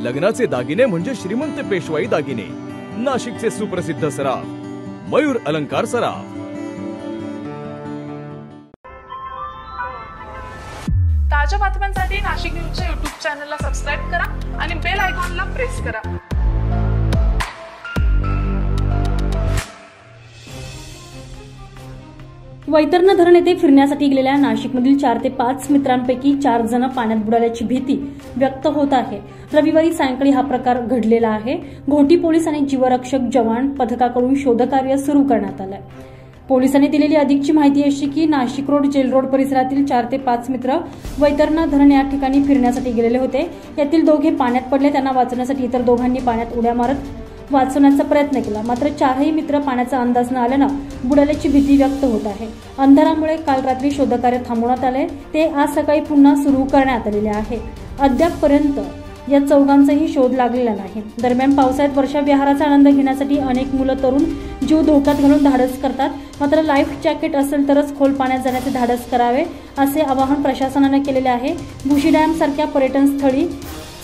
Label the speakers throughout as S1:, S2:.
S1: लग्नाचे दागिने म्हणजे श्रीमंत पेशवाई दागिने, नाशिकचे सुप्रसिद्ध सराफ मयूर अलंकार सराफ।
S2: ताज्या बातम्यांसाठी नाशिक न्यूजच्या YouTube चॅनलला सबस्क्राइब करा आणि बेल आयकॉनला प्रेस करा।
S3: वैतरणा धरण येथे फिरण्यासाठी गेलेल्या नाशिकमधील 4 ते 5 मित्रांपैकी 4 जण पाण्यात बुडाल्याची भीती व्यक्त होत आहे। रविवारी सायंकाळी हा प्रकार घडलेला आहे। घोटी पोलीस आणि जीवरक्षक जवान पथकाकडून शोधकार्य सुरू करण्यात आले। पोलिसांनी दिलेली अधिकची माहिती अशी की नाशिक रोड जेल रोड परिसरातील 4 ते 5 मित्र वैतरणा धरण या ठिकाणी फिरण्यासाठी गेलेले होते। यातील दोघे पाण्यात पडले। त्यांना वाचवण्यासाठी इतर दोघांनी पाण्यात उड्या मारत वाचवण्याचा प्रयत्न केला, मात्र 4ही मित्र पाण्याचा अंदाज न आल्यानं बुडाल्याची भीती व्यक्त होत आहे। अंधारामुळे काल रात्री शोधकार्य थांबवण्यात आले, ते आज सकाळी पुन्हा सुरू करण्यात आलेले आहे। अद्यापपर्यंत या चौघांचाही शोध लागलेला नाही। दरम्यान पावसाळ्यात वर्षा विहाराचा आनंद घेण्यासाठी अनेक मुलं तरुण जीव धोक्यात घालून धाडस करतात, मात्र लाईफ जॅकेट असेल तरच खोल पाण्यात जाण्याचे धाडस करावे असे आवाहन प्रशासनाने केलेले आहे। भुशी डॅम सारख्या पर्यटन स्थळी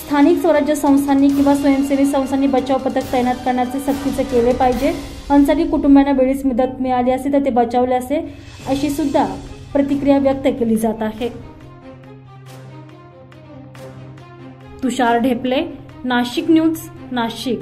S3: स्थानिक स्वराज्य संस्थांनी किंवा स्वयंसेवी संस्थांनी बचाव पथक तैनात करण्याचे सक्तीचे केले पाहिजे। अन्सारी कुटुंबांना वेळीच मदत मिळाली असती तर ते बचावले असते, अशी सुद्धा प्रतिक्रिया व्यक्त केली जात आहे। तुषार ढेपले, नाशिक न्यूज, नाशिक।